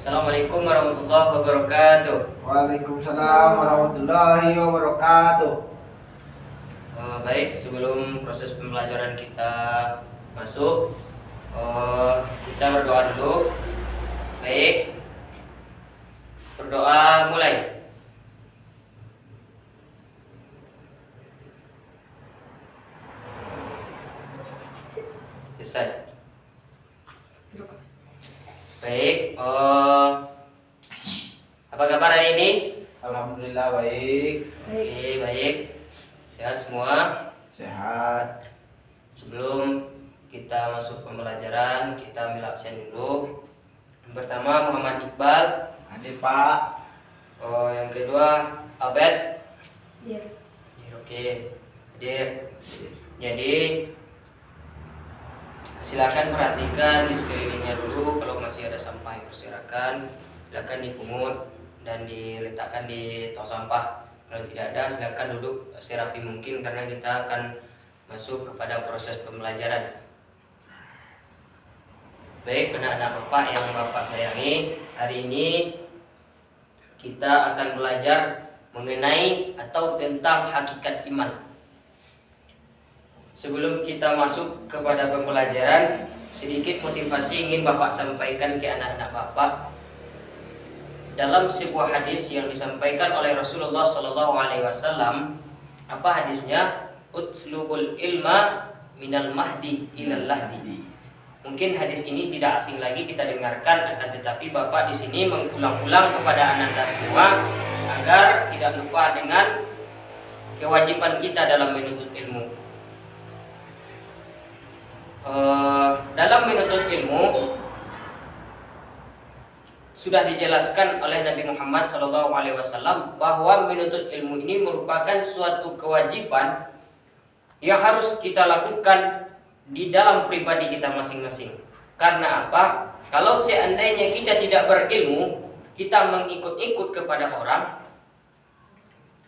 Assalamualaikum warahmatullahi wabarakatuh. Waalaikumsalam warahmatullahi wabarakatuh. Baik, sebelum proses pembelajaran kita masuk, kita berdoa dulu. Baik, berdoa mulai. Selesai. Baik, apa kabar hari ini? Alhamdulillah baik. Oke, baik. Sehat semua? Sehat. Sebelum kita masuk pembelajaran, kita ambil absen dulu. Yang pertama Muhammad Iqbal. Hadir Pak. Yang kedua Abed. Iya. Oke, hadir. Jadi silakan perhatikan di sekelilingnya dulu. Kalau masih ada sampah yang berserakan, silakan dipungut dan diletakkan di tong sampah. Kalau tidak ada, silakan duduk serapi mungkin karena kita akan masuk kepada proses pembelajaran. Baik, anak-anak Bapak yang Bapak sayangi, hari ini kita akan belajar mengenai atau tentang hakikat iman. Sebelum kita masuk kepada pembelajaran, sedikit motivasi ingin Bapak sampaikan ke anak-anak Bapak. Dalam sebuah hadis yang disampaikan oleh Rasulullah SAW, apa hadisnya? Utlubul ilma minal mahdi ilal lahdi. Mungkin hadis ini tidak asing lagi kita dengarkan, akan tetapi Bapak di sini mengulang-ulang kepada anak-anak semua agar tidak lupa dengan kewajiban kita dalam menuntut ilmu. Dalam menuntut ilmu sudah dijelaskan oleh Nabi Muhammad SAW bahwa menuntut ilmu ini merupakan suatu kewajiban yang harus kita lakukan di dalam pribadi kita masing-masing. Karena apa? Kalau seandainya kita tidak berilmu, kita mengikut-ikut kepada orang,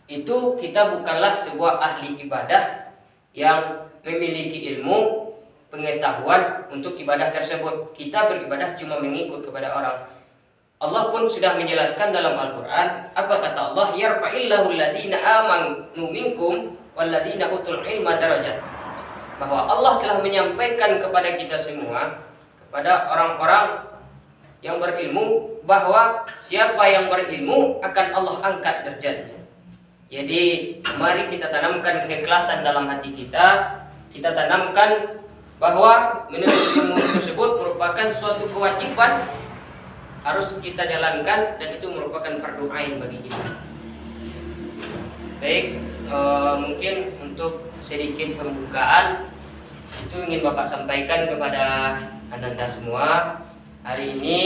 itu kita bukanlah sebuah ahli ibadah yang memiliki ilmu pengetahuan untuk ibadah tersebut. Kita beribadah cuma mengikut kepada orang. Allah pun sudah menjelaskan dalam Al-Quran. Apa kata Allah? Yarfa'illahu alladhina amanu minkum walladhina utul ilma darajat. Bahwa Allah telah menyampaikan kepada kita semua, kepada orang-orang yang berilmu, bahwa siapa yang berilmu akan Allah angkat derajatnya. Jadi mari kita tanamkan keikhlasan dalam hati kita. Kita tanamkan bahwa menuntut ilmu tersebut merupakan suatu kewajiban harus kita jalankan, dan itu merupakan fardu ain bagi kita. Baik, mungkin untuk sedikit pembukaan itu ingin Bapak sampaikan kepada anda semua. Hari ini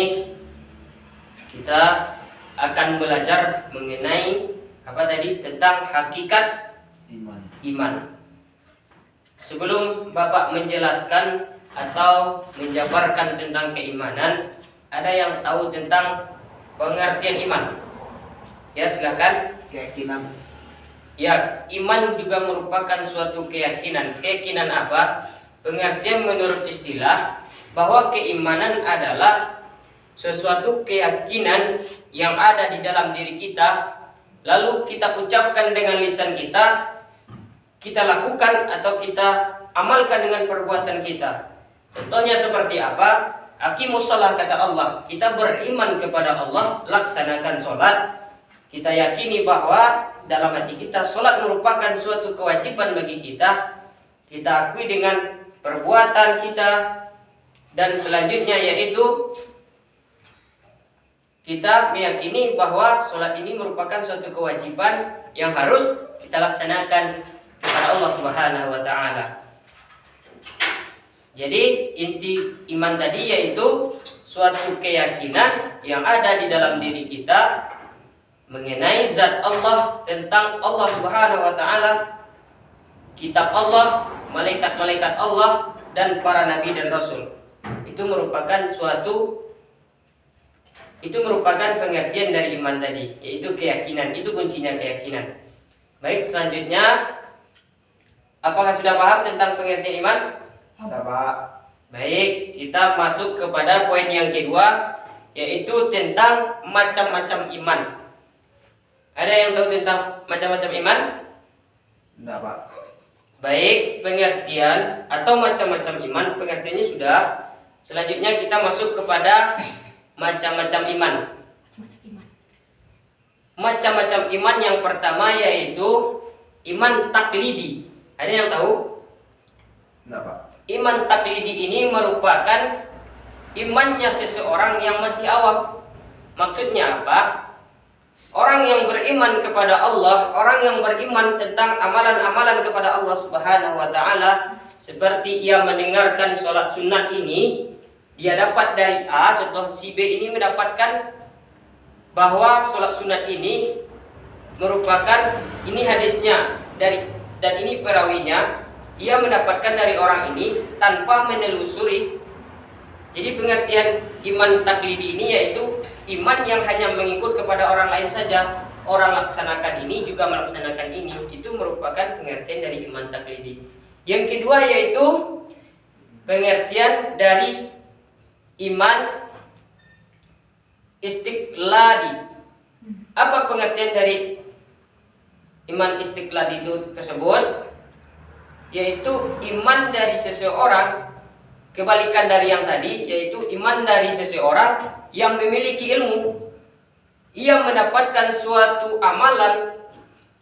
kita akan belajar mengenai apa tadi? Tentang hakikat iman. Sebelum Bapak menjelaskan atau menjabarkan tentang keimanan, ada yang tahu tentang pengertian iman? Ya, silakan. Keyakinan. Ya, iman juga merupakan suatu keyakinan. Keyakinan apa? Pengertian menurut istilah bahwa keimanan adalah sesuatu keyakinan yang ada di dalam diri kita, lalu kita ucapkan dengan lisan kita, kita lakukan atau kita amalkan dengan perbuatan kita. Contohnya seperti apa? Aqimus shalah, kata Allah. Kita beriman kepada Allah, laksanakan sholat. Kita yakini bahwa dalam hati kita sholat merupakan suatu kewajiban bagi kita. Kita akui dengan perbuatan kita. Dan selanjutnya yaitu kita meyakini bahwa sholat ini merupakan suatu kewajiban yang harus kita laksanakan kepada Allah Subhanahu wa Ta'ala. Jadi inti iman tadi yaitu suatu keyakinan yang ada di dalam diri kita mengenai zat Allah, tentang Allah Subhanahu wa Ta'ala, kitab Allah, malaikat-malaikat Allah, dan para nabi dan rasul. Itu merupakan pengertian dari iman tadi, yaitu keyakinan. Itu kuncinya, keyakinan. Baik, selanjutnya, apakah sudah paham tentang pengertian iman? Ada Pak. Baik, kita masuk kepada poin yang kedua, yaitu tentang macam-macam iman. Ada yang tahu tentang macam-macam iman? Enggak, Pak. Baik, pengertian atau macam-macam iman, pengertiannya sudah. Selanjutnya kita masuk kepada macam-macam iman. Macam-macam iman yang pertama yaitu iman taklidi. Ada yang tahu? Enggak, Pak. Iman taklidi ini merupakan imannya seseorang yang masih awam. Maksudnya apa? Orang yang beriman kepada Allah, orang yang beriman tentang amalan-amalan kepada Allah Subhanahu wa taala, seperti ia mendengarkan sholat sunat ini, dia dapat dari A, contoh si B ini mendapatkan bahwa sholat sunat ini merupakan, ini hadisnya dari, dan ini perawinya, ia mendapatkan dari orang ini tanpa menelusuri. Jadi pengertian iman taklidi ini yaitu iman yang hanya mengikut kepada orang lain saja. Orang laksanakan ini juga melaksanakan ini. Itu merupakan pengertian dari iman taklidi. Yang kedua yaitu pengertian dari iman istiqladi. Apa pengertian dari iman istiqladi itu tersebut? Yaitu iman dari seseorang, kebalikan dari yang tadi, yaitu iman dari seseorang yang memiliki ilmu. Ia mendapatkan suatu amalan,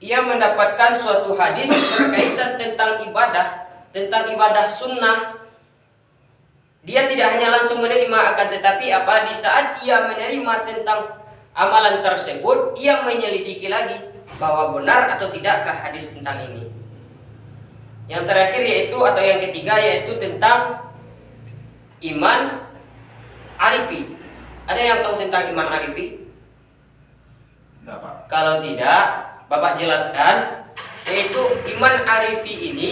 ia mendapatkan suatu hadis berkaitan tentang ibadah sunnah. Dia tidak hanya langsung menerima, akan tetapi apa? Di saat ia menerima tentang amalan tersebut, ia menyelidiki lagi bahwa benar atau tidakkah hadis tentang ini. Yang terakhir yaitu, atau yang ketiga yaitu tentang iman arifi. Ada yang tahu tentang iman arifi? Enggak, Pak. Kalau tidak, Bapak jelaskan. Yaitu iman arifi ini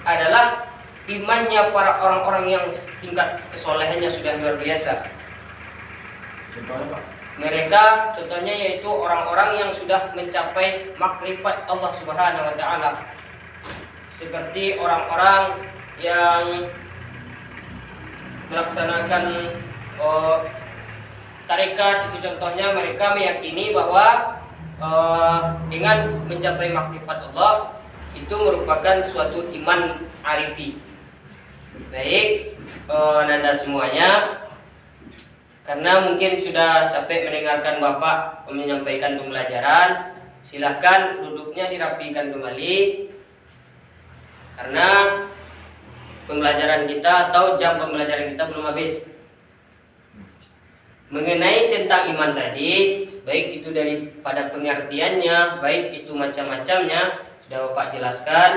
adalah imannya para orang-orang yang tingkat kesolehannya sudah luar biasa. Contohnya, Pak. Mereka contohnya yaitu orang-orang yang sudah mencapai makrifat Allah Subhanahu wa taala. Seperti orang-orang yang melaksanakan tarekat, itu contohnya mereka meyakini bahwa dengan mencapai makrifat Allah itu merupakan suatu iman arifi. Baik, Nanda semuanya, karena mungkin sudah capek mendengarkan Bapak menyampaikan pembelajaran, silahkan duduknya dirapikan kembali, karena pembelajaran kita atau jam pembelajaran kita belum habis. Mengenai tentang iman tadi, baik itu daripada pengertiannya, baik itu macam-macamnya, sudah Bapak jelaskan.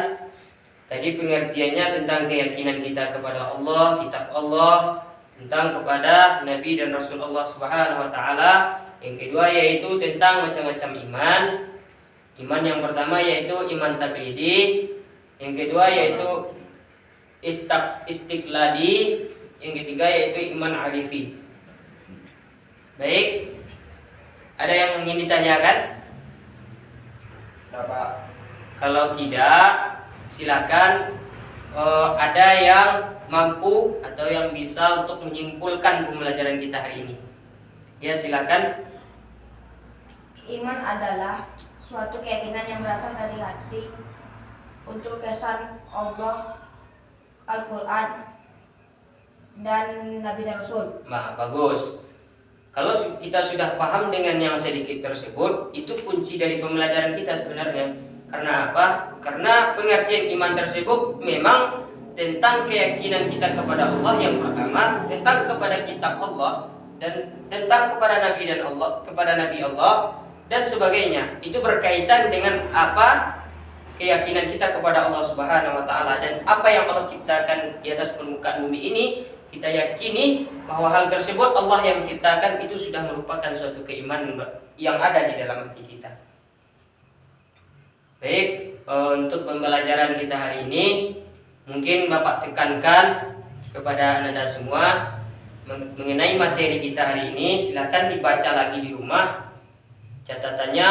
Tadi pengertiannya tentang keyakinan kita kepada Allah, kitab Allah, tentang kepada Nabi dan Rasulullah Subhanahu wa taala. Yang kedua yaitu tentang macam-macam iman. Iman yang pertama yaitu iman taklidi, yang kedua yaitu istiqladi, yang ketiga yaitu iman arifi. Baik, ada yang ingin ditanyakan? Enggak, Pak. Kalau tidak, silakan ada yang mampu atau yang bisa untuk menyimpulkan pembelajaran kita hari ini. Ya, silakan. Iman adalah suatu keyakinan yang berasal dari hati untuk kesan Allah, Al-Quran, dan Nabi dan Rasul. Nah, bagus. Kalau kita sudah paham dengan yang sedikit tersebut, itu kunci dari pembelajaran kita sebenarnya. Karena apa? Karena pengertian iman tersebut memang tentang keyakinan kita kepada Allah yang pertama, tentang kepada kitab Allah, dan tentang kepada Nabi dan Allah, kepada Nabi Allah dan sebagainya. Itu berkaitan dengan apa? Keyakinan kita kepada Allah Subhanahu wa taala, dan apa yang Allah ciptakan di atas permukaan bumi ini, kita yakini bahwa hal tersebut Allah yang menciptakan, itu sudah merupakan suatu keimanan yang ada di dalam hati kita. Baik, untuk pembelajaran kita hari ini mungkin Bapak tekankan kepada Anda semua mengenai materi kita hari ini. Silakan dibaca lagi di rumah. Catatannya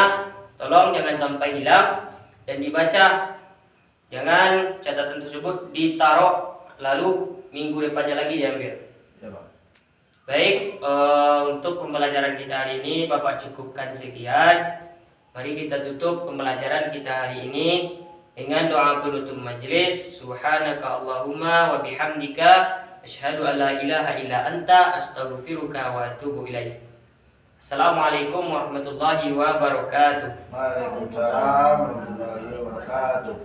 tolong jangan sampai hilang dan dibaca. Jangan catatan tersebut ditaruh lalu minggu depannya lagi diambil. Ya, Pak. Baik, untuk pembelajaran kita hari ini Bapak cukupkan sekian. Mari kita tutup pembelajaran kita hari ini dengan doa penutup majelis. Subhanaka Allahumma wa bihamdika asyhadu an la ilaha illa anta astaghfiruka wa atubu ilaik. Assalamualaikum warahmatullahi wabarakatuh. Waalaikumsalam warahmatullahi wabarakatuh.